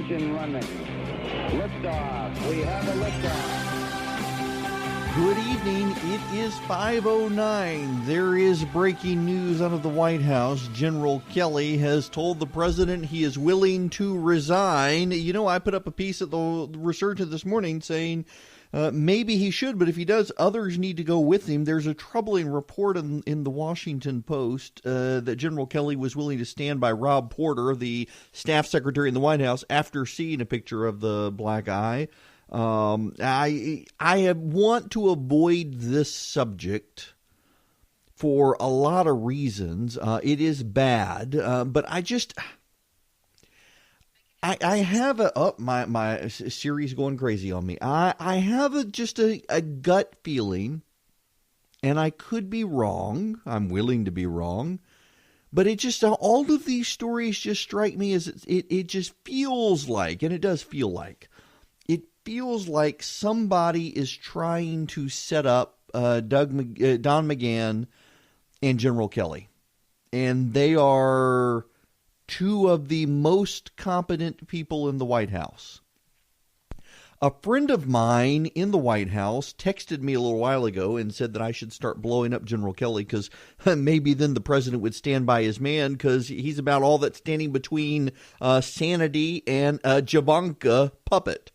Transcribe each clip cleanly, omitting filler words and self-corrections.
engine running. Liftoff. We have a liftoff. Good evening. It is 5:09. There is breaking news out of the White House. General Kelly has told the president he is willing to resign. You know, I put up a piece at the Resurgent this morning saying maybe he should, but if he does, others need to go with him. There's a troubling report in the Washington Post that General Kelly was willing to stand by Rob Porter, the staff secretary in the White House, after seeing a picture of the black eye. I want to avoid this subject for a lot of reasons. It is bad, but I have my Siri's going crazy on me. I have a gut feeling, and I could be wrong. I'm willing to be wrong, but it just all of these stories just strike me as it just feels like, and it does feel like. Feels like somebody is trying to set up Don McGahn and General Kelly. And they are two of the most competent people in the White House. A friend of mine in the White House texted me a little while ago and said that I should start blowing up General Kelly because maybe then the president would stand by his man because he's about all that's standing between sanity and a Javanka puppet.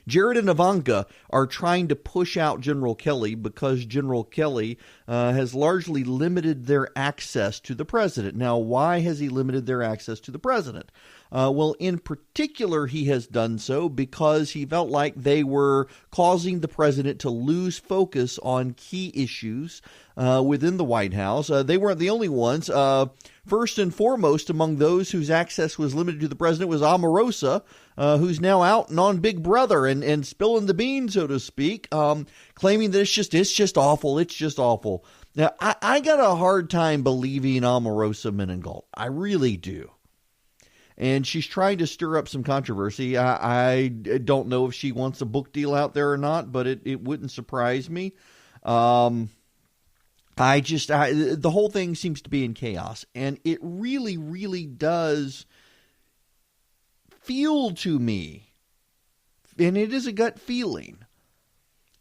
Jared and Ivanka are trying to push out General Kelly because General Kelly has largely limited their access to the president. Now, why has he limited their access to the president? Well, in particular, he has done so because he felt like they were causing the president to lose focus on key issues within the White House. They weren't the only ones. First and foremost, among those whose access was limited to the president was Omarosa, who's now out and on Big Brother and spilling the beans, so to speak, claiming that it's just awful. It's just awful. Now, I got a hard time believing Omarosa Meningalt. I really do. And she's trying to stir up some controversy. I don't know if she wants a book deal out there or not, but it wouldn't surprise me. The whole thing seems to be in chaos, and it really, really does feel to me, and it is a gut feeling,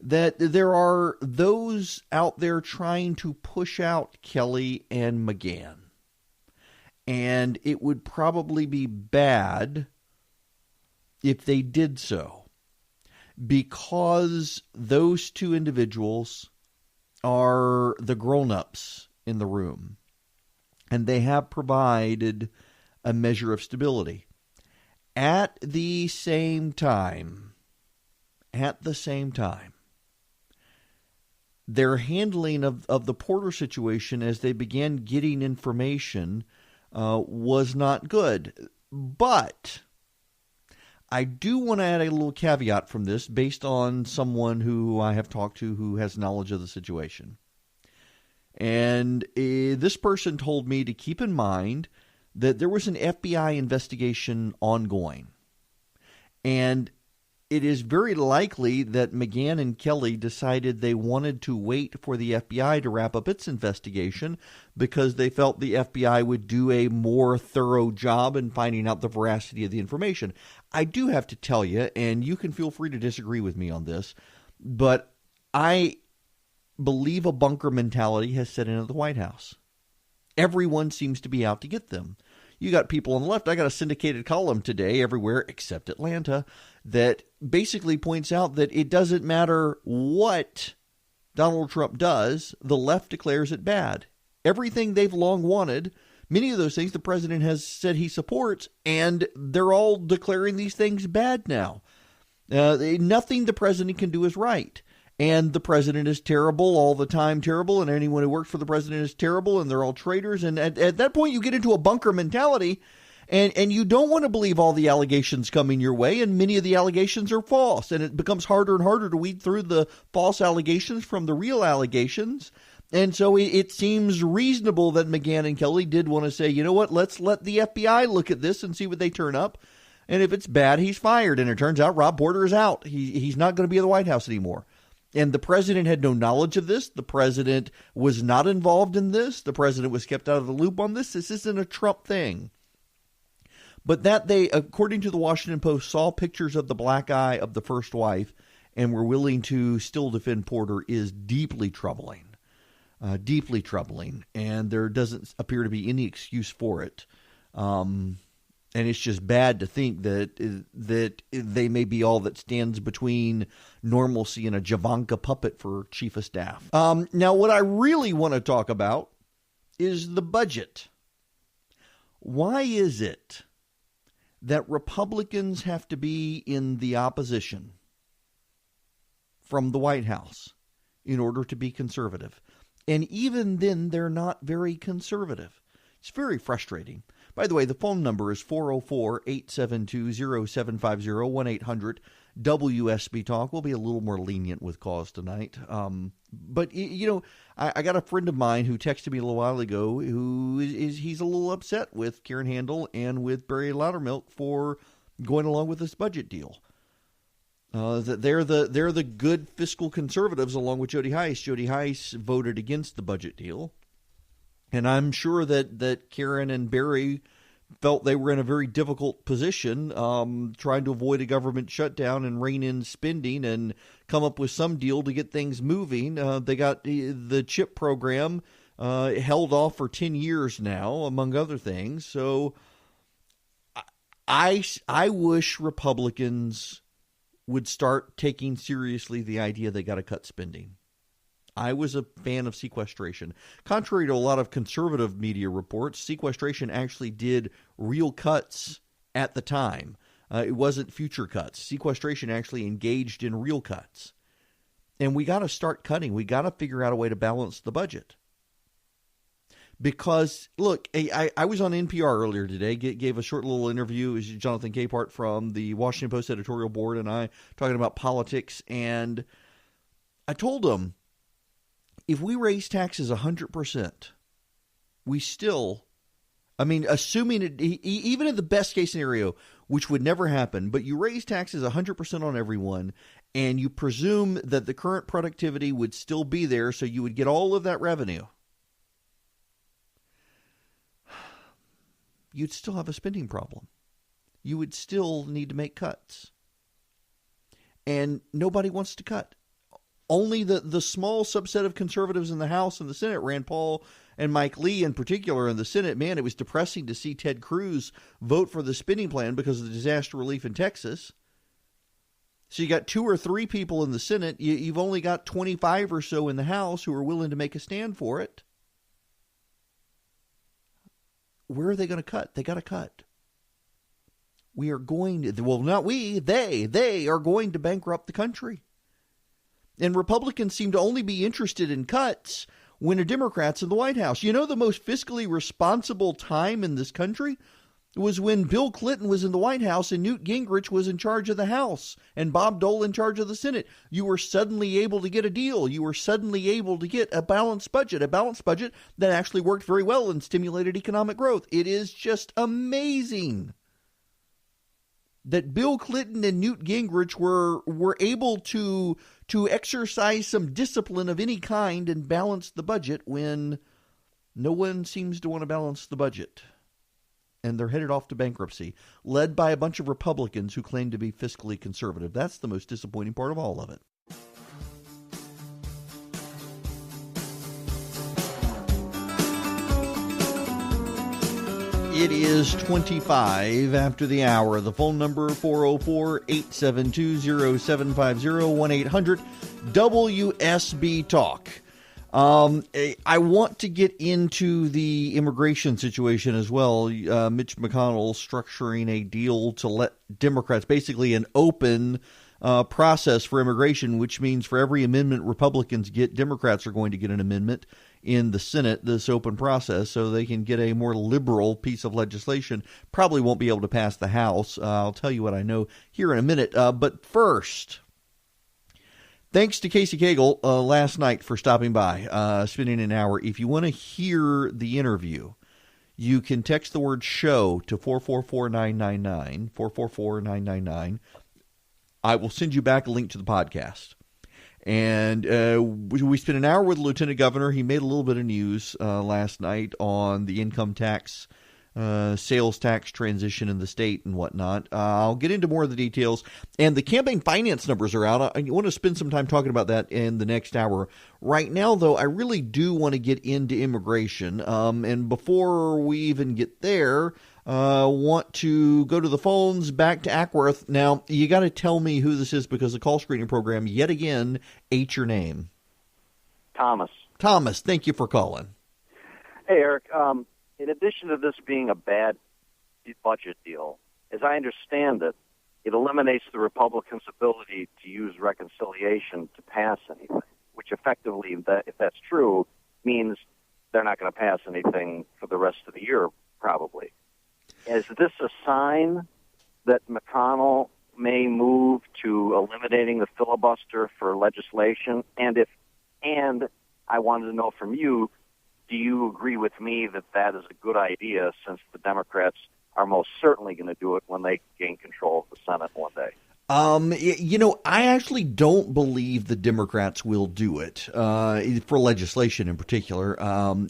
that there are those out there trying to push out Kelly and McGahn. And it would probably be bad if they did so, because those two individuals are the grown-ups in the room, and they have provided a measure of stability. At the same time, their handling of the Porter situation as they began getting information was not good. But I do want to add a little caveat from this based on someone who I have talked to who has knowledge of the situation. And this person told me to keep in mind that there was an FBI investigation ongoing. And it is very likely that McGahn and Kelly decided they wanted to wait for the FBI to wrap up its investigation because they felt the FBI would do a more thorough job in finding out the veracity of the information. I do have to tell you, and you can feel free to disagree with me on this, but I believe a bunker mentality has set in at the White House. Everyone seems to be out to get them. You got people on the left. I got a syndicated column today everywhere except Atlanta that basically points out that it doesn't matter what Donald Trump does, the left declares it bad. Everything they've long wanted, many of those things the president has said he supports, and they're all declaring these things bad now. Nothing the president can do is right. And the president is terrible all the time, terrible, and anyone who works for the president is terrible, and they're all traitors. And at that point, you get into a bunker mentality, and you don't want to believe all the allegations coming your way, and many of the allegations are false. And it becomes harder and harder to weed through the false allegations from the real allegations. And so it seems reasonable that McGahn and Kelly did want to say, you know what, let's let the FBI look at this and see what they turn up. And if it's bad, he's fired. And it turns out Rob Porter is out. He's not going to be in the White House anymore. And the president had no knowledge of this. The president was not involved in this. The president was kept out of the loop on this. This isn't a Trump thing. But that they, according to the Washington Post, saw pictures of the black eye of the first wife and were willing to still defend Porter is deeply troubling. Deeply troubling. And there doesn't appear to be any excuse for it. And it's just bad to think that they may be all that stands between normalcy and a Javanka puppet for chief of staff. Now, what I really want to talk about is the budget. Why is it that Republicans have to be in the opposition from the White House in order to be conservative? And even then, they're not very conservative. It's very frustrating. By the way, the phone number is 404-872-0750, 1-800 WSB Talk. We'll be a little more lenient with calls tonight. But, you know, I got a friend of mine who texted me a little while ago he's a little upset with Karen Handel and with Barry Loudermilk for going along with this budget deal. That they're the good fiscal conservatives along with Jody Hice. Jody Hice voted against the budget deal. And I'm sure that Karen and Barry felt they were in a very difficult position, trying to avoid a government shutdown and rein in spending and come up with some deal to get things moving. They got the CHIP program held off for 10 years now, among other things. So I wish Republicans would start taking seriously the idea they got to cut spending. I was a fan of sequestration. Contrary to a lot of conservative media reports, sequestration actually did real cuts at the time. It wasn't future cuts. Sequestration actually engaged in real cuts. And we got to start cutting. We got to figure out a way to balance the budget. Because, look, I was on NPR earlier today, gave a short little interview. It was Jonathan Capehart from the Washington Post editorial board and I talking about politics. And I told him, if we raise taxes 100%, we still, assuming it, even in the best case scenario, which would never happen, but you raise taxes 100% on everyone, and you presume that the current productivity would still be there, so you would get all of that revenue, you'd still have a spending problem. You would still need to make cuts. And nobody wants to cut. Only the small subset of conservatives in the House and the Senate, Rand Paul and Mike Lee in particular in the Senate, man, it was depressing to see Ted Cruz vote for the spending plan because of the disaster relief in Texas. So you got 2 or 3 people in the Senate. You've only got 25 or so in the House who are willing to make a stand for it. Where are they going to cut? They got to cut. We are going to, well, not we, they are going to bankrupt the country. And Republicans seem to only be interested in cuts when a Democrat's in the White House. You know, the most fiscally responsible time in this country was when Bill Clinton was in the White House and Newt Gingrich was in charge of the House and Bob Dole in charge of the Senate. You were suddenly able to get a deal. You were suddenly able to get a balanced budget that actually worked very well and stimulated economic growth. It is just amazing that Bill Clinton and Newt Gingrich were able to exercise some discipline of any kind and balance the budget when no one seems to want to balance the budget. And they're headed off to bankruptcy, led by a bunch of Republicans who claim to be fiscally conservative. That's the most disappointing part of all of it. It is 25 after the hour. The phone number 404-872-0750, 1-800 WSB I want to get into the immigration situation as well. Mitch McConnell structuring a deal to let Democrats, basically an open process for immigration, which means for every amendment Republicans get, Democrats are going to get an amendment in the Senate, this open process, so they can get a more liberal piece of legislation. Probably won't be able to pass the House. I'll tell you what I know here in a minute. But first, thanks to Casey Cagle last night for stopping by, spending an hour. If you want to hear the interview, you can text the word show to 444-999, 444-999. I will send you back a link to the podcast. And we spent an hour with the Lieutenant Governor. He made a little bit of news last night on the income tax sales tax transition in the state and whatnot. I'll get into more of the details. And the campaign finance numbers are out. I want to spend some time talking about that in the next hour. Right now, though, I really do want to get into immigration. And before we even get there, want to go to the phones, back to Ackworth. Now, you got to tell me who this is because the call screening program, yet again, ate your name. Thomas. Thomas, thank you for calling. Hey, Eric. In addition to this being a bad budget deal, as I understand it, it eliminates the Republicans' ability to use reconciliation to pass anything, which effectively, if that's true, means they're not going to pass anything for the rest of the year, probably. Is this a sign that McConnell may move to eliminating the filibuster for legislation? And I wanted to know from you, do you agree with me that that is a good idea since the Democrats are most certainly going to do it when they gain control of the Senate one day? I actually don't believe the Democrats will do it for legislation in particular.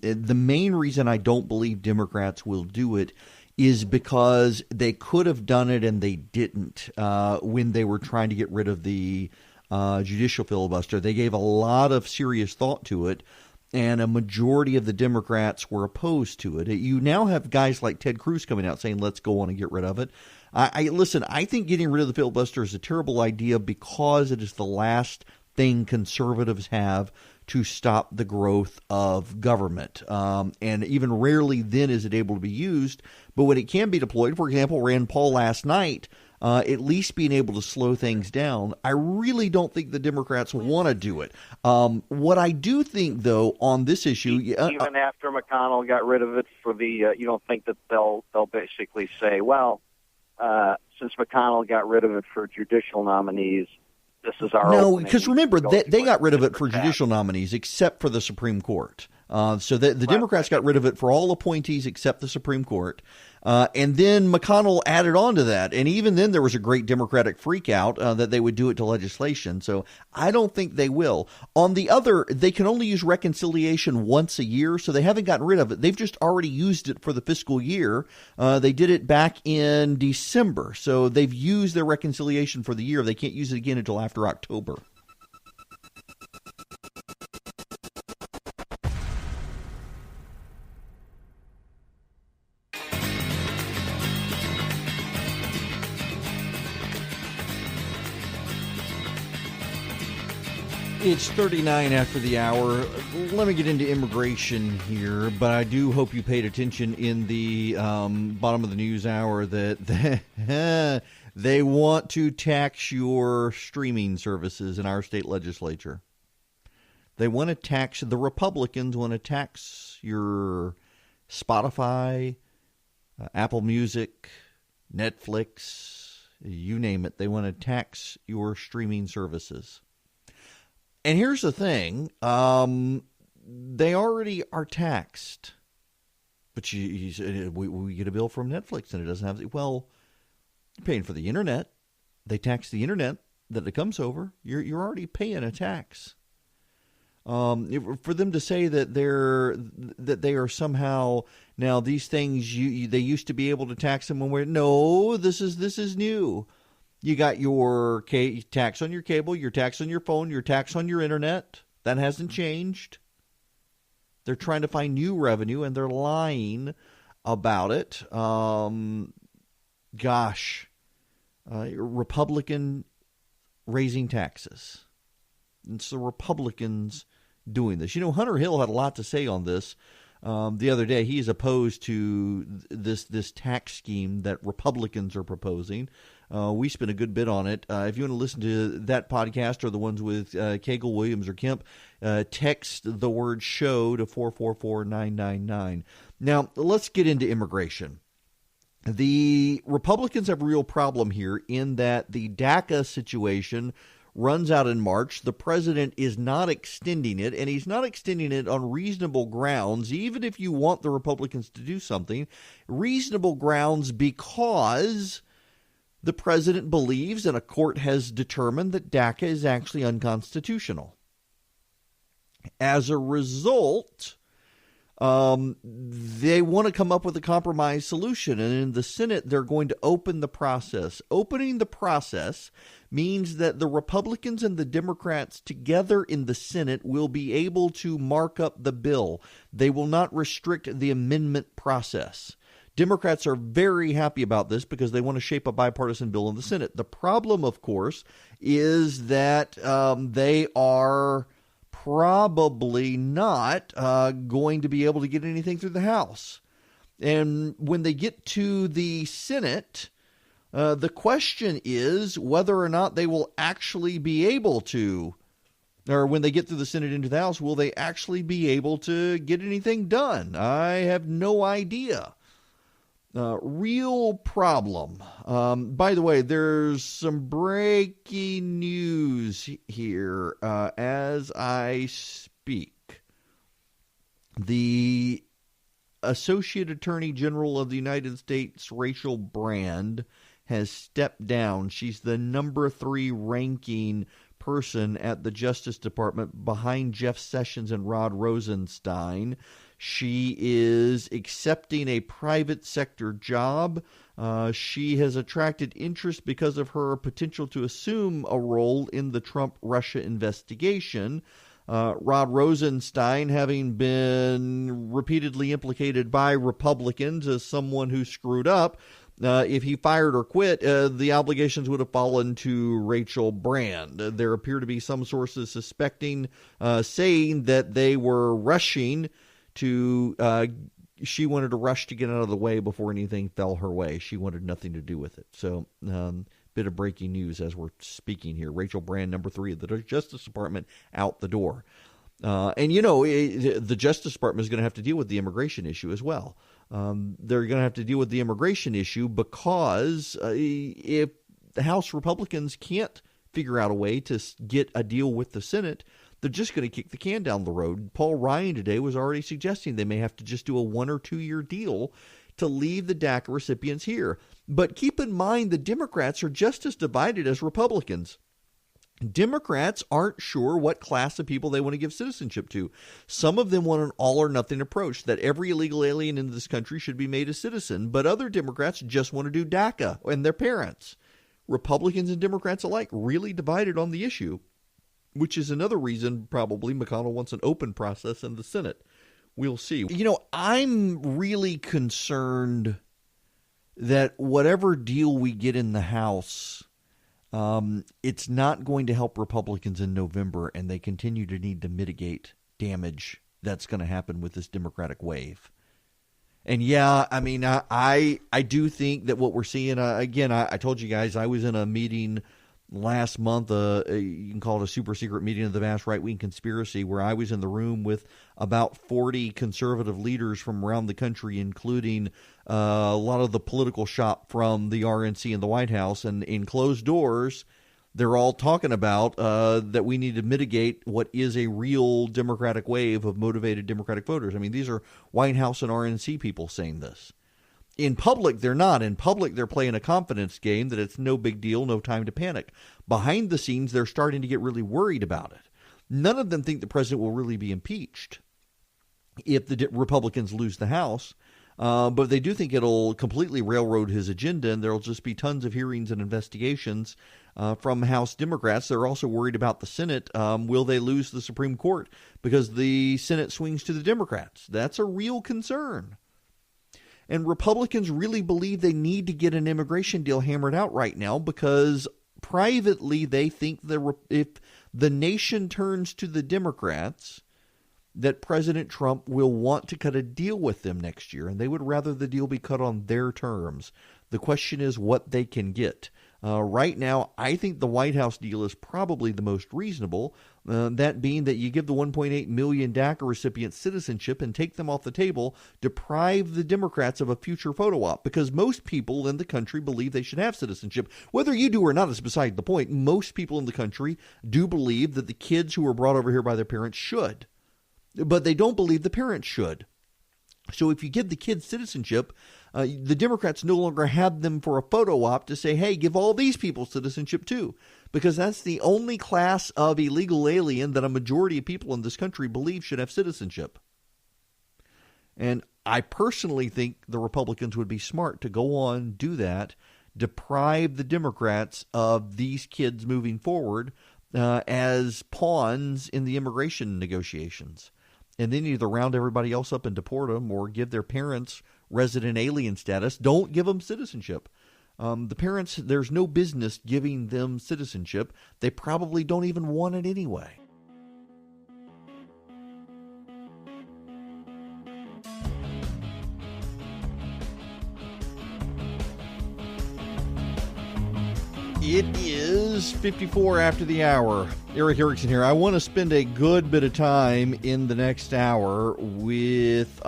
The main reason I don't believe Democrats will do it is because they could have done it and they didn't when they were trying to get rid of the judicial filibuster. They gave a lot of serious thought to it, and a majority of the Democrats were opposed to it. You now have guys like Ted Cruz coming out saying, let's go on and get rid of it. Listen, I think getting rid of the filibuster is a terrible idea because it is the last thing conservatives have to stop the growth of government. And even rarely then is it able to be used. But when it can be deployed, for example, Rand Paul last night, at least being able to slow things down, I really don't think the Democrats want to do it. What I do think, though, on this issue, even after McConnell got rid of it for the, you don't think that they'll basically say, well, since McConnell got rid of it for judicial nominees, this is our no, because remember they got rid of it for judicial nominees except for the Supreme Court. So the Democrats got rid of it for all appointees except the Supreme Court. And then McConnell added on to that. And even then there was a great Democratic freakout that they would do it to legislation. So I don't think they will. On the other, they can only use reconciliation once a year, so they haven't gotten rid of it. They've just already used it for the fiscal year. They did it back in December. So they've used their reconciliation for the year. They can't use it again until after October. It's 39 after the hour. Let me get into immigration here, but I do hope you paid attention in the bottom of the news hour that they want to tax your streaming services in our state legislature. They want to tax, the Republicans want to tax your Spotify, Apple Music, Netflix, you name it. They want to tax your streaming services. And here's the thing, they already are taxed, but we get a bill from Netflix and it doesn't have, well, you're paying for the internet. They tax the internet that it comes over. You're already paying a tax. For them to say that they are somehow now these things they used to be able to tax them when this is new. You got your tax on your cable, your tax on your phone, your tax on your internet. That hasn't changed. They're trying to find new revenue, and they're lying about it. Republican raising taxes. It's the Republicans doing this. Hunter Hill had a lot to say on this the other day. He's opposed to this tax scheme that Republicans are proposing. We spent a good bit on it. If you want to listen to that podcast or the ones with Cagle, Williams, or Kemp, text the word show to 444-999. Now, let's get into immigration. The Republicans have a real problem here in that the DACA situation runs out in March. The president is not extending it, and he's not extending it on reasonable grounds, even if you want the Republicans to do something. Reasonable grounds because the president believes, and a court has determined, that DACA is actually unconstitutional. As a result, They want to come up with a compromise solution. And in the Senate, they're going to open the process. Opening the process means that the Republicans and the Democrats together in the Senate will be able to mark up the bill. They will not restrict the amendment process. Democrats are very happy about this because they want to shape a bipartisan bill in the Senate. The problem, of course, is that they are probably not going to be able to get anything through the House. And when they get to the Senate, the question is whether or not they will actually be able to, or when they get through the Senate into the House, will they actually be able to get anything done? I have no idea. Real problem. By the way, there's some breaking news here as I speak. The Associate Attorney General of the United States, Rachel Brand, has stepped down. She's the number 3 ranking person at the Justice Department behind Jeff Sessions and Rod Rosenstein. She is accepting a private sector job. She has attracted interest because of her potential to assume a role in the Trump-Russia investigation. Rod Rosenstein, having been repeatedly implicated by Republicans as someone who screwed up, if he fired or quit, the obligations would have fallen to Rachel Brand. There appear to be some sources suspecting, saying that they were rushing to, she wanted to rush to get out of the way before anything fell her way. She wanted nothing to do with it. So, bit of breaking news as we're speaking here. Rachel Brand, number 3 of the Justice Department, out the door. And, you know, the Justice Department is going to have to deal with the immigration issue as well. They're going to have to deal with the immigration issue because if the House Republicans can't figure out a way to get a deal with the Senate, they're just going to kick the can down the road. Paul Ryan today was already suggesting they may have to just do a 1 or 2 year deal to leave the DACA recipients here. But keep in mind, the Democrats are just as divided as Republicans. Democrats aren't sure what class of people they want to give citizenship to. Some of them want an all or nothing approach, that every illegal alien in this country should be made a citizen. But other Democrats just want to do DACA and their parents. Republicans and Democrats alike really divided on the issue, which is another reason probably McConnell wants an open process in the Senate. We'll see. You know, I'm really concerned that whatever deal we get in the House, it's not going to help Republicans in November, and they continue to need to mitigate damage that's going to happen with this Democratic wave. And yeah, I mean, I do think that what we're seeing, again, I told you guys I was in a meeting last month, you can call it a super secret meeting of the vast right-wing conspiracy, where I was in the room with about 40 conservative leaders from around the country, including a lot of the political shop from the RNC and the White House. And in closed doors, they're all talking about that we need to mitigate what is a real Democratic wave of motivated Democratic voters. I mean, these are White House and RNC people saying this. In public, they're not. In public, they're playing a confidence game that it's no big deal, no time to panic. Behind the scenes, they're starting to get really worried about it. None of them think the president will really be impeached if the Republicans lose the House, but they do think it'll completely railroad his agenda, and there'll just be tons of hearings and investigations from House Democrats. They're also worried about the Senate. Will they lose the Supreme Court because the Senate swings to the Democrats? That's a real concern. And Republicans really believe they need to get an immigration deal hammered out right now because privately they think if the nation turns to the Democrats, that President Trump will want to cut a deal with them next year, and they would rather the deal be cut on their terms. The question is what they can get. Right now, I think the White House deal is probably the most reasonable, that being that you give the 1.8 million DACA recipients citizenship and take them off the table, deprive the Democrats of a future photo op, because most people in the country believe they should have citizenship. Whether you do or not is beside the point. Most people in the country do believe that the kids who were brought over here by their parents should, but they don't believe the parents should. So if you give the kids citizenship, the Democrats no longer have them for a photo op to say, hey, give all these people citizenship too, because that's the only class of illegal alien that a majority of people in this country believe should have citizenship. And I personally think the Republicans would be smart to go on, do that, deprive the Democrats of these kids moving forward as pawns in the immigration negotiations. And then either round everybody else up and deport them or give their parents resident alien status. Don't give them citizenship. The parents, there's no business giving them citizenship. They probably don't even want it anyway. It is 54 after the hour. Erick Erickson here. I want to spend a good bit of time in the next hour with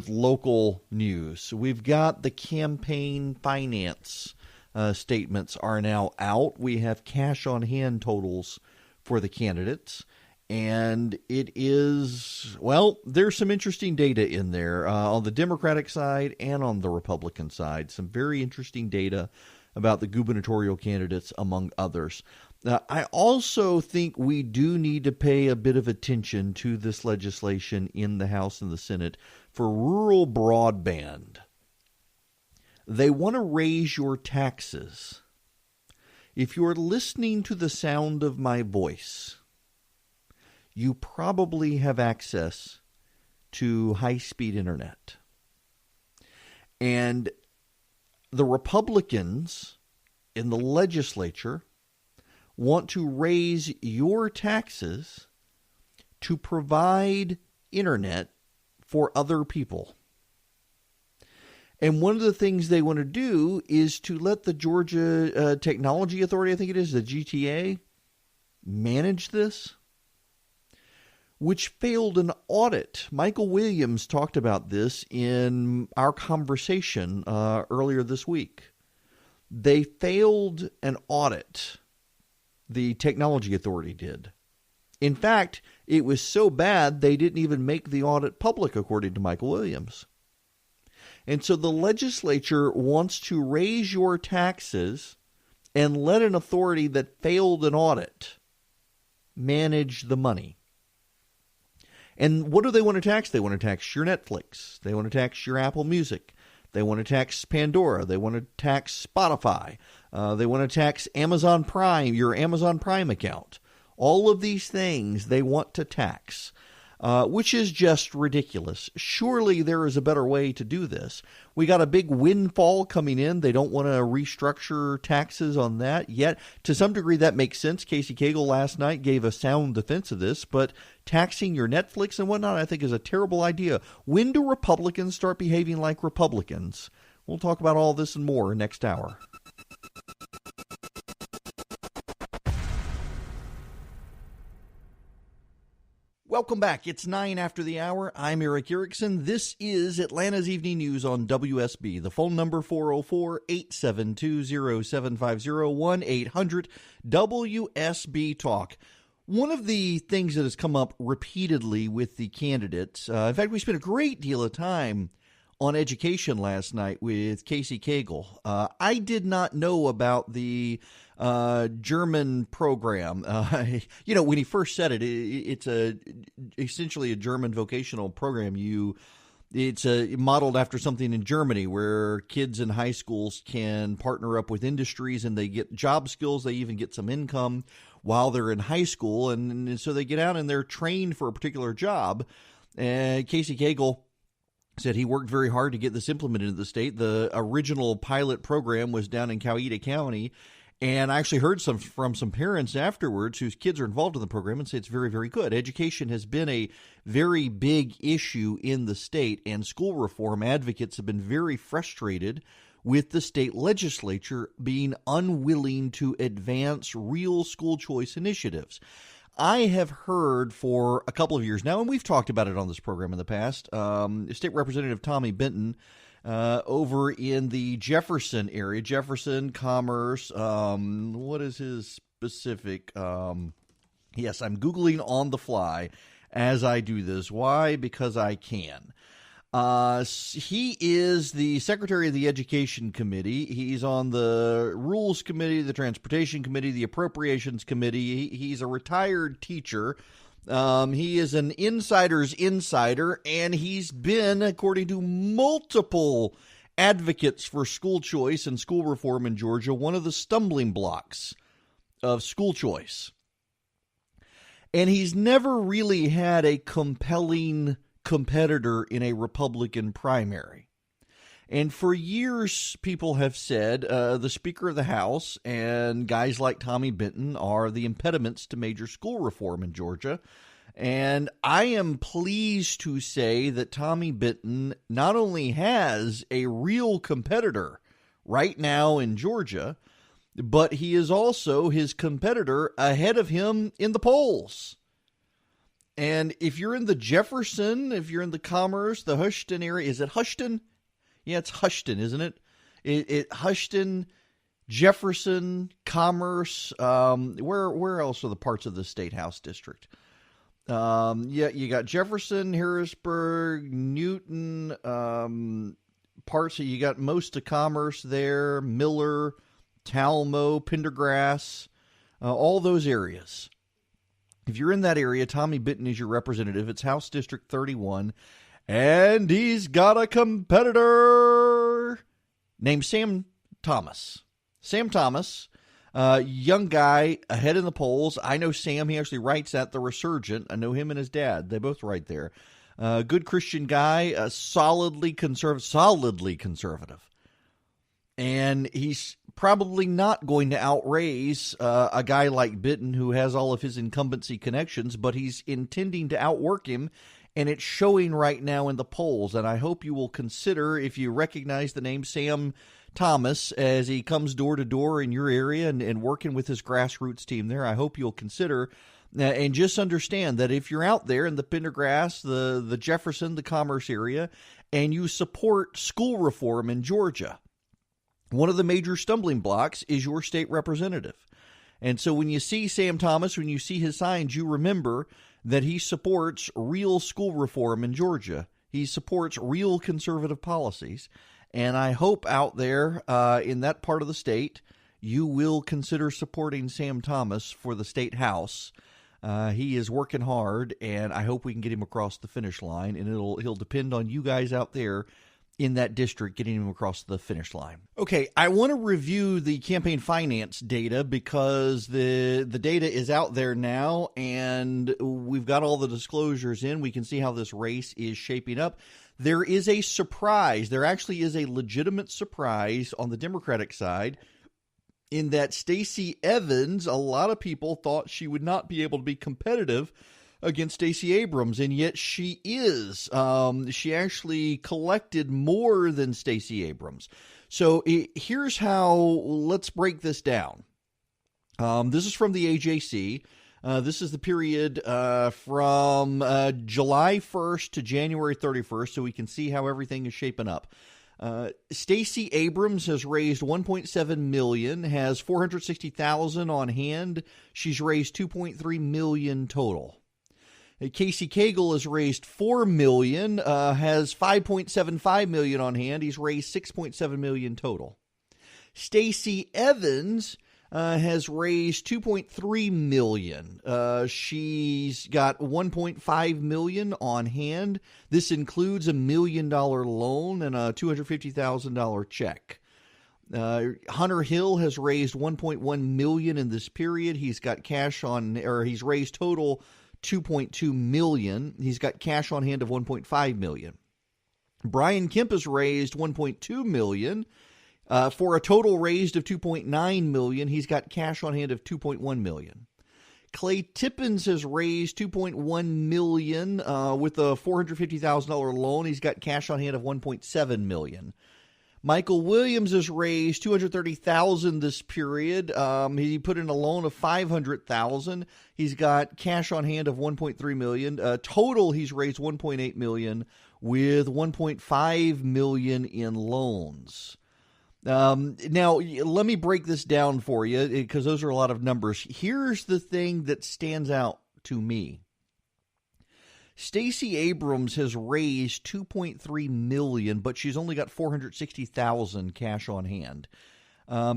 local news. So we've got the campaign finance statements are now out. We have cash on hand totals for the candidates. And it is, well, there's some interesting data in there on the Democratic side and on the Republican side. Some very interesting data about the gubernatorial candidates, among others. I also think we do need to pay a bit of attention to this legislation in the House and the Senate for rural broadband. They want to raise your taxes. If you're listening to the sound of my voice, you probably have access to high-speed internet. And the Republicans in the legislature want to raise your taxes to provide internet for other people. And one of the things they want to do is to let the Georgia Technology Authority, I think it is, the GTA, manage this, which failed an audit. Michael Williams talked about this in our conversation earlier this week. They failed an audit. The Technology Authority did. In fact, it was so bad they didn't even make the audit public, according to Michael Williams. And so the legislature wants to raise your taxes and let an authority that failed an audit manage the money. And what do they want to tax? They want to tax your Netflix. They want to tax your Apple Music. They want to tax Pandora. They want to tax Spotify. They want to tax Amazon Prime, your Amazon Prime account. All of these things they want to tax, which is just ridiculous. Surely there is a better way to do this. We got a big windfall coming in. They don't want to restructure taxes on that yet. To some degree, that makes sense. Casey Cagle last night gave a sound defense of this, but taxing your Netflix and whatnot, I think, is a terrible idea. When do Republicans start behaving like Republicans? We'll talk about all this and more next hour. Welcome back. It's 9 after the hour. I'm Erick Erickson. This is Atlanta's Evening News on WSB. The phone number 404-872-0750, 1-800-WSB Talk. One of the things that has come up repeatedly with the candidates, in fact, we spent a great deal of time on education last night with Casey Cagle. I did not know about the German program. When he first said it, it's essentially a German vocational program. It's modeled after something in Germany where kids in high schools can partner up with industries and they get job skills. They even get some income while they're in high school. And so they get out and they're trained for a particular job. And Casey Cagle said he worked very hard to get this implemented in the state. The original pilot program was down in Coweta County. And I actually heard from some parents afterwards whose kids are involved in the program and say it's very, very good. Education has been a very big issue in the state, and school reform advocates have been very frustrated with the state legislature being unwilling to advance real school choice initiatives. I have heard for a couple of years now, and we've talked about it on this program in the past, State Representative Tommy Benton over in the Jefferson area, Jefferson, Commerce, what is his specific? Yes, I'm Googling on the fly as I do this. Why? Because I can. He is the Secretary of the Education Committee. He's on the Rules Committee, the Transportation Committee, the Appropriations Committee. He's a retired teacher He is an insider's insider, and he's been, according to multiple advocates for school choice and school reform in Georgia, one of the stumbling blocks of school choice. And he's never really had a compelling competitor in a Republican primary. And for years, people have said the Speaker of the House and guys like Tommy Benton are the impediments to major school reform in Georgia. And I am pleased to say that Tommy Benton not only has a real competitor right now in Georgia, but he is also his competitor ahead of him in the polls. And if you're in the Jefferson, if you're in the Commerce, the Houston area, is it Houston? Yeah, it's Houston, isn't it? Houston, Jefferson, Commerce. Where else are the parts of the State House district? You got Jefferson, Harrisburg, Newton, parts. You got most of Commerce there, Miller, Talmo, Pendergrass, all those areas. If you're in that area, Tommy Benton is your representative. It's House District 31. And he's got a competitor named Sam Thomas. Sam Thomas, young guy ahead in the polls. I know Sam. He actually writes at The Resurgent. I know him and his dad. They both write there. Good Christian guy, solidly conservative. And he's probably not going to outraise a guy like Benton who has all of his incumbency connections, but he's intending to outwork him. And it's showing right now in the polls. And I hope you will consider, if you recognize the name Sam Thomas as he comes door to door in your area and working with his grassroots team there, I hope you'll consider and just understand that if you're out there in the Pendergrass, the Jefferson, the Commerce area, and you support school reform in Georgia, one of the major stumbling blocks is your state representative. And so when you see Sam Thomas, when you see his signs, you remember that he supports real school reform in Georgia. He supports real conservative policies. And I hope out there in that part of the state, you will consider supporting Sam Thomas for the state house. He is working hard, and I hope we can get him across the finish line. And he'll depend on you guys out there in that district getting him across the finish line. Okay, I want to review the campaign finance data because the data is out there now, and we've got all the disclosures in. We can see how this race is shaping up. There is a surprise. There actually is a legitimate surprise on the Democratic side in that Stacey Evans, a lot of people thought she would not be able to be competitive against Stacey Abrams, and yet she is. She actually collected more than Stacey Abrams. So here's how, let's break this down. This is from the AJC. This is the period from July 1st to January 31st, so we can see how everything is shaping up. Stacey Abrams has raised $1.7 million, has $460,000 on hand. She's raised $2.3 million total. Casey Cagle has raised $4 million, has $5.75 million on hand. He's raised $6.7 million total. Stacey Evans has raised $2.3 million. She's got $1.5 million on hand. This includes $1 million loan and a $250,000 check. Hunter Hill has raised $1.1 million in this period. He's got cash on, or he's raised total $2.2 million. He's got cash on hand of $1.5 million. Brian Kemp has raised $1.2 million. For a total raised of $2.9 million, he's got cash on hand of $2.1 million. Clay Tippins has raised $2.1 million with a $450,000 loan. He's got cash on hand of $1.7 million. Michael Williams has raised $230,000 this period. He put in a loan of $500,000. He's got cash on hand of $1.3 million. Total, he's raised $1.8 million with $1.5 million in loans. Now, let me break this down for you because those are a lot of numbers. Here's the thing that stands out to me. Stacey Abrams has raised $2.3 million, but she's only got $460,000 cash on hand.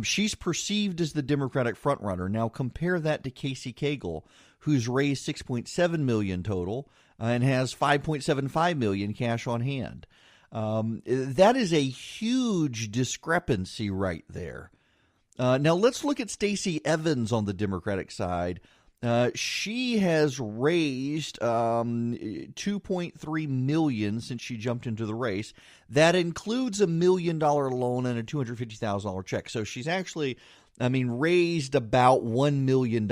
She's perceived as the Democratic frontrunner. Now compare that to Casey Cagle, who's raised $6.7 million total and has $5.75 million cash on hand. That is a huge discrepancy right there. Now let's look at Stacey Evans on the Democratic side. She has raised $2.3 million since she jumped into the race. That includes $1 million loan and a $250,000 check. So she's actually, raised about $1 million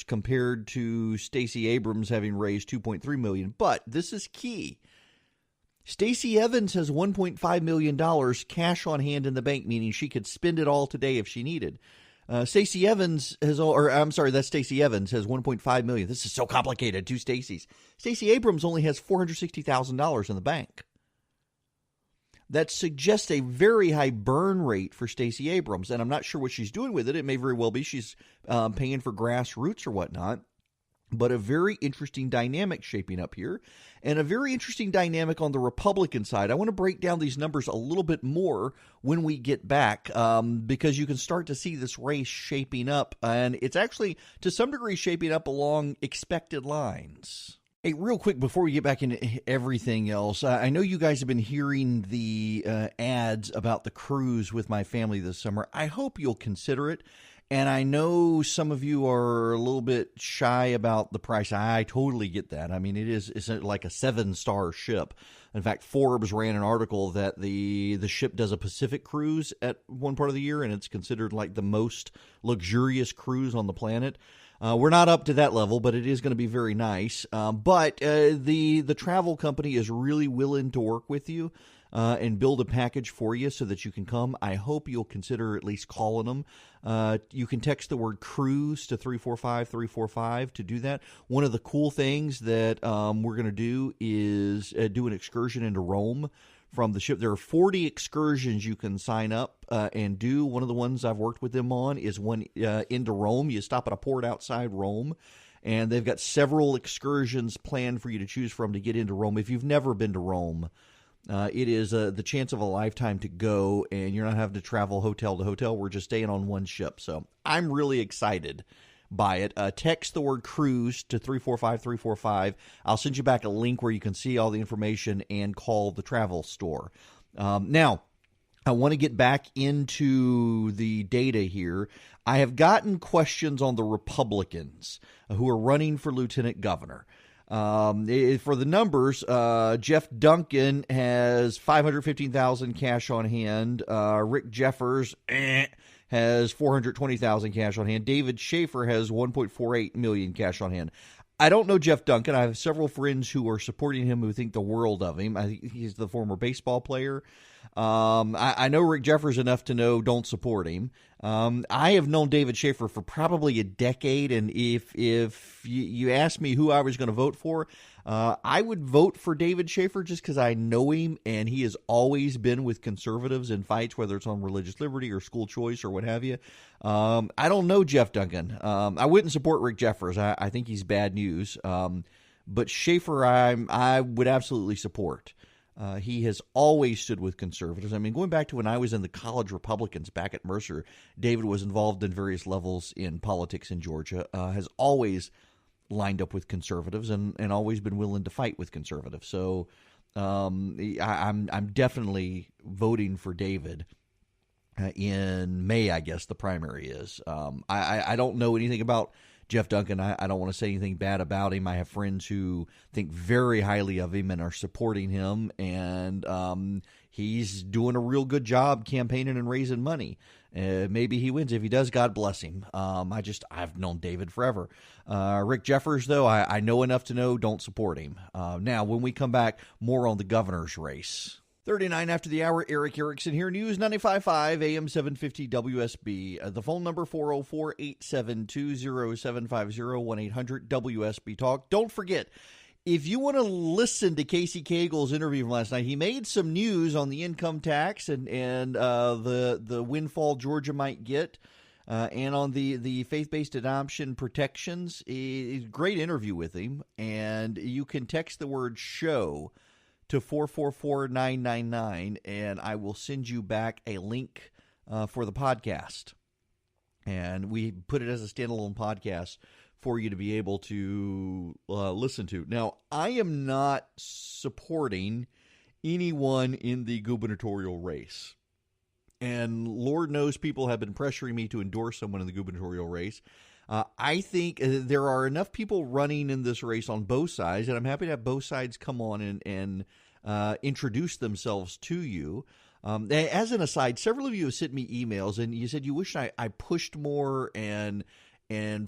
compared to Stacey Abrams having raised $2.3 million. But this is key. Stacey Evans has $1.5 million cash on hand in the bank, meaning she could spend it all today if she needed. That's Stacey Evans has $1.5 million. This is so complicated. Two Stacey's. Stacey Abrams only has $460,000 in the bank. That suggests a very high burn rate for Stacey Abrams, and I'm not sure what she's doing with it. It may very well be she's paying for grassroots or whatnot. But a very interesting dynamic shaping up here, and a very interesting dynamic on the Republican side. I want to break down these numbers a little bit more when we get back, because you can start to see this race shaping up, and it's actually, to some degree, shaping up along expected lines. Hey, real quick, before we get back into everything else, I know you guys have been hearing the ads about the cruise with my family this summer. I hope you'll consider it. And I know some of you are a little bit shy about the price. I totally get that. It's like a 7-star ship. In fact, Forbes ran an article that the ship does a Pacific cruise at one part of the year, and it's considered like the most luxurious cruise on the planet. We're not up to that level, but it is going to be very nice. But the travel company is really willing to work with you and build a package for you so that you can come. I hope you'll consider at least calling them. You can text the word cruise to 345-345 to do that. One of the cool things that we're going to do is do an excursion into Rome from the ship. There are 40 excursions you can sign up and do. One of the ones I've worked with them on is one into Rome. You stop at a port outside Rome, and they've got several excursions planned for you to choose from to get into Rome. If you've never been to Rome, it is the chance of a lifetime to go, and you're not having to travel hotel to hotel. We're just staying on one ship. So I'm really excited by it. Text the word cruise to 345-345. I'll send you back a link where you can see all the information and call the travel store. Now, I want to get back into the data here. I have gotten questions on the Republicans who are running for lieutenant governor. For the numbers, Jeff Duncan has $515,000 cash on hand. Rick Jeffers has $420,000 cash on hand. David Schaefer has $1.48 million cash on hand. I don't know Jeff Duncan. I have several friends who are supporting him who think the world of him. I think he's the former baseball player. I know Rick Jeffers enough to know don't support him. I have known David Schaefer for probably a decade, and if you asked me who I was going to vote for, I would vote for David Schaefer just because I know him, and he has always been with conservatives in fights, whether it's on religious liberty or school choice or what have you. I don't know Jeff Duncan. I wouldn't support Rick Jeffers. I think he's bad news. But Schaefer, I would absolutely support. He has always stood with conservatives. Going back to when I was in the college Republicans back at Mercer, David was involved in various levels in politics in Georgia, has always lined up with conservatives and always been willing to fight with conservatives. So I'm definitely voting for David in May, I guess the primary is. I don't know anything about Jeff Duncan. I don't want to say anything bad about him. I have friends who think very highly of him and are supporting him, and he's doing a real good job campaigning and raising money. Maybe he wins. If he does, God bless him. I've known David forever. Rick Jeffers, though, I know enough to know don't support him. Now, when we come back, more on the governor's race. 39 after the hour, Eric Erickson here, News 95.5, AM 750 WSB. The phone number 404-872-0750, 1-800-WSB Talk. Don't forget, if you want to listen to Casey Cagle's interview from last night, he made some news on the income tax and the windfall Georgia might get, and on the faith-based adoption protections. Great interview with him, and you can text the word show to 444-999, and I will send you back a link for the podcast. And we put it as a standalone podcast for you to be able to listen to. Now, I am not supporting anyone in the gubernatorial race. And Lord knows people have been pressuring me to endorse someone in the gubernatorial race. I think there are enough people running in this race on both sides, and I'm happy to have both sides come on and introduce themselves to you. As an aside, several of you have sent me emails, and you said you wish I pushed more and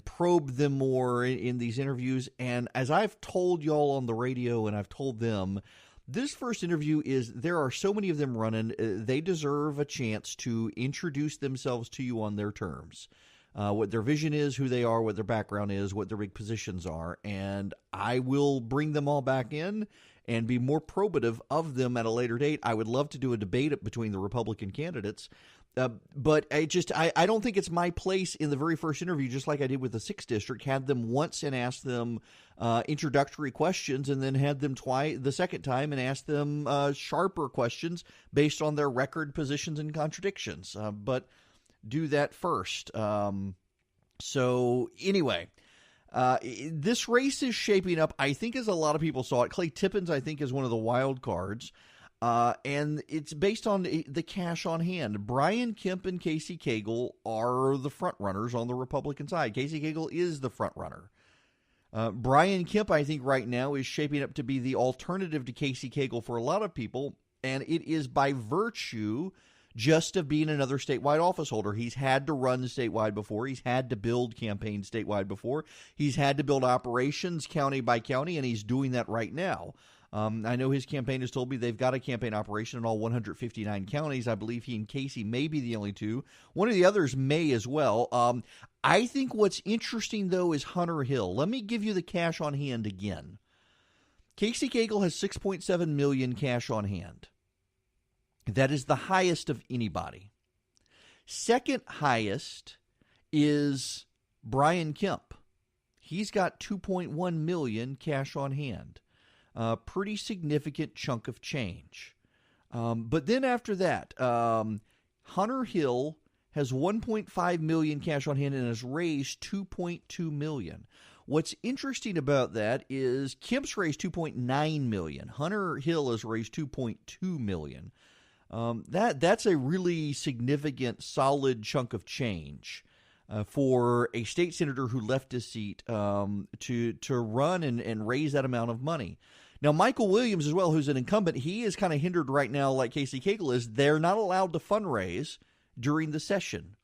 probed them more in these interviews. And as I've told y'all on the radio, and I've told them, this first interview there are so many of them running. They deserve a chance to introduce themselves to you on their terms. What their vision is, who they are, what their background is, what their big positions are. And I will bring them all back in and be more probative of them at a later date. I would love to do a debate between the Republican candidates. But I don't think it's my place in the very first interview, just like I did with the 6th District, had them once and asked them introductory questions, and then had them the second time and asked them sharper questions based on their record, positions, and contradictions. But do that first. So anyway, this race is shaping up, I think, as a lot of people saw it. Clay Tippins, I think, is one of the wild cards. And it's based on the cash on hand. Brian Kemp and Casey Cagle are the front runners on the Republican side. Casey Cagle is the front runner. Brian Kemp, I think, right now is shaping up to be the alternative to Casey Cagle for a lot of people, and it is by virtue just of being another statewide office holder. He's had to run statewide before. He's had to build campaigns statewide before. He's had to build operations county by county, and he's doing that right now. I know his campaign has told me they've got a campaign operation in all 159 counties. I believe he and Casey may be the only two. One of the others may as well. I think what's interesting, though, is Hunter Hill. Let me give you the cash on hand again. Casey Cagle has $6.7 million cash on hand. That is the highest of anybody. Second highest is Brian Kemp. He's got $2.1 million cash on hand. Pretty significant chunk of change. But then after that, Hunter Hill has $1.5 million cash on hand and has raised $2.2 million. What's interesting about that is Kemp's raised $2.9 million. Hunter Hill has raised $2.2 million. That's a really significant, solid chunk of change for a state senator who left his seat to run and raise that amount of money. Now, Michael Williams as well, who's an incumbent, he is kind of hindered right now, like Casey Cagle is. They're not allowed to fundraise during the session.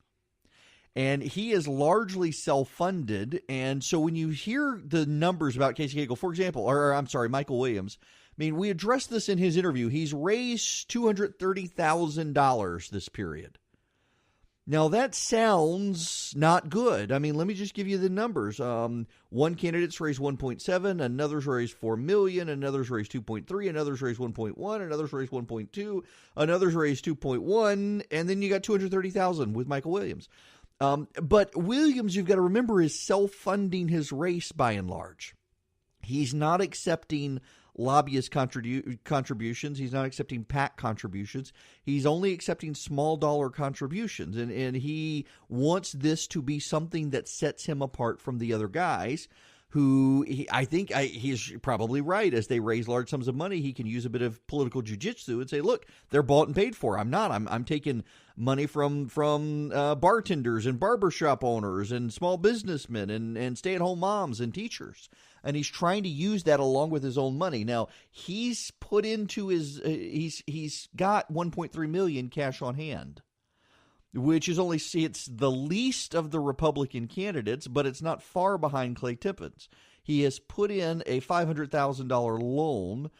And he is largely self-funded. And so when you hear the numbers about Casey Cagle, for example, Michael Williams, I mean, we addressed this in his interview. He's raised $230,000 this period. Now, that sounds not good. I mean, let me just give you the numbers. One candidate's raised 1.7, another's raised 4 million, another's raised 2.3, another's raised 1.1, another's raised 1.2, another's raised 2.1, and then you got 230,000 with Michael Williams. But Williams, you've got to remember, is self-funding his race by and large. He's not accepting lobbyist contributions. He's not accepting PAC contributions. He's only accepting small dollar contributions. And he wants this to be something that sets him apart from the other guys who he's probably right. As they raise large sums of money, he can use a bit of political jujitsu and say, look, they're bought and paid for. I'm not. I'm taking money from bartenders and barbershop owners and small businessmen and stay-at-home moms and teachers. And he's trying to use that along with his own money. Now, he's put into he's got $1.3 million cash on hand, which is it's the least of the Republican candidates, but it's not far behind Clay Tippins. He has put in a $500,000 loan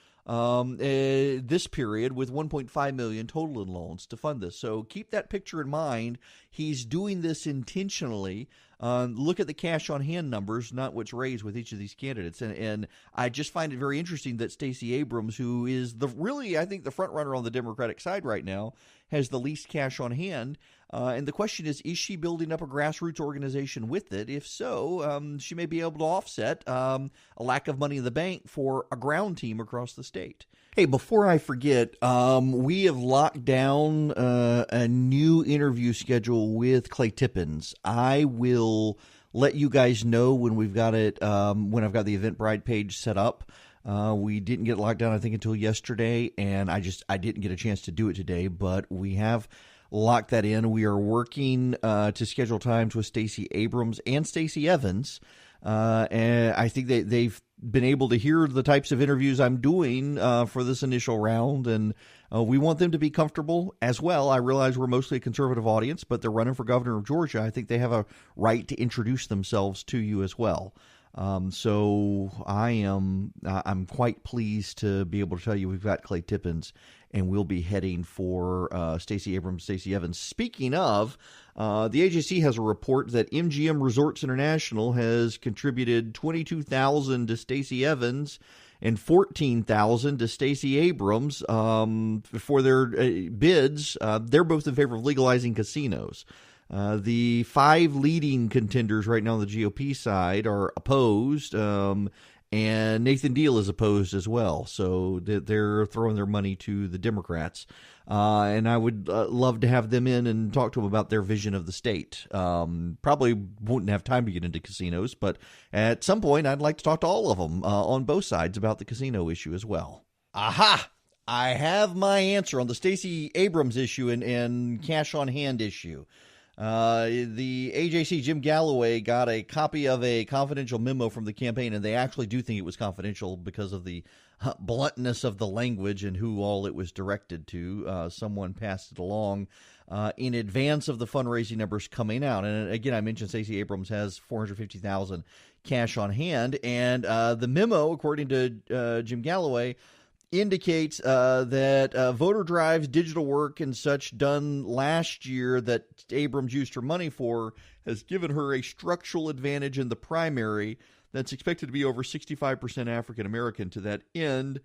this period with $1.5 million total in loans to fund this. So keep that picture in mind. He's doing this intentionally. Look at the cash on hand numbers, not what's raised with each of these candidates. And I just find it very interesting that Stacey Abrams, who is I think the front runner on the Democratic side right now, has the least cash on hand. And the question is she building up a grassroots organization with it? If so, she may be able to offset a lack of money in the bank for a ground team across the state. Hey, before I forget, we have locked down a new interview schedule with Clay Tippins. I will let you guys know when we've got it, when I've got the Eventbrite page set up. We didn't get locked down, I think, until yesterday, and I didn't get a chance to do it today, but we have locked that in. We are working to schedule times with Stacey Abrams and Stacey Evans, and I think they've been able to hear the types of interviews I'm doing for this initial round, and we want them to be comfortable as well. I realize we're mostly a conservative audience, but they're running for governor of Georgia. I think they have a right to introduce themselves to you as well. So I'm quite pleased to be able to tell you we've got Clay Tippins, and we'll be heading for Stacey Abrams, Stacey Evans. Speaking of, the AJC has a report that MGM Resorts International has contributed $22,000 to Stacey Evans and $14,000 to Stacey Abrams for their bids. They're both in favor of legalizing casinos. The 5 leading contenders right now on the GOP side are opposed, and Nathan Deal is opposed as well. So they're throwing their money to the Democrats. And I would love to have them in and talk to them about their vision of the state. Probably wouldn't have time to get into casinos, but at some point I'd like to talk to all of them on both sides about the casino issue as well. Aha! I have my answer on the Stacey Abrams issue and cash on hand issue. The AJC, Jim Galloway, got a copy of a confidential memo from the campaign, and they actually do think it was confidential because of the bluntness of the language and who all it was directed to. Someone passed it along in advance of the fundraising numbers coming out. And again, I mentioned Stacey Abrams has $450,000 cash on hand, and the memo, according to Jim Galloway, indicates that voter drives, digital work, and such done last year that Abrams used her money for has given her a structural advantage in the primary that's expected to be over 65% African American. To that end,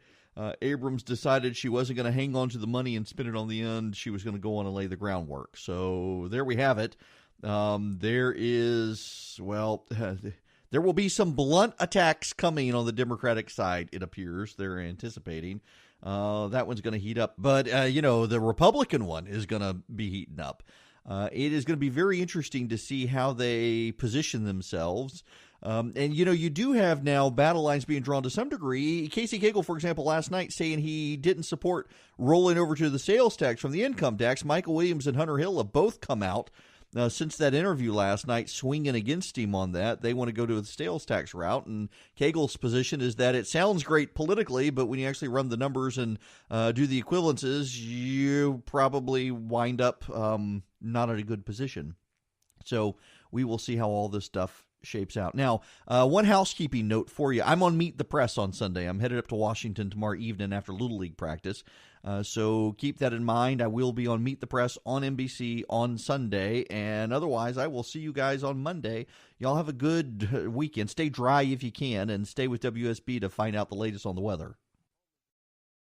Abrams decided she wasn't going to hang on to the money and spend it on the end. She was going to go on and lay the groundwork. So there we have it. There will be some blunt attacks coming on the Democratic side, it appears. They're anticipating. That one's going to heat up. But, the Republican one is going to be heating up. It is going to be very interesting to see how they position themselves. You do have now battle lines being drawn to some degree. Casey Cagle, for example, last night saying he didn't support rolling over to the sales tax from the income tax. Michael Williams and Hunter Hill have both come out since that interview last night, swinging against him on that. They want to go to the sales tax route, and Cagle's position is that it sounds great politically, but when you actually run the numbers and do the equivalences, you probably wind up not in a good position. So we will see how all this stuff shapes out. Now, one housekeeping note for you. I'm on Meet the Press on Sunday. I'm headed up to Washington tomorrow evening after Little League practice. So keep that in mind. I will be on Meet the Press on NBC on Sunday. And otherwise, I will see you guys on Monday. Y'all have a good weekend. Stay dry if you can, and stay with WSB to find out the latest on the weather.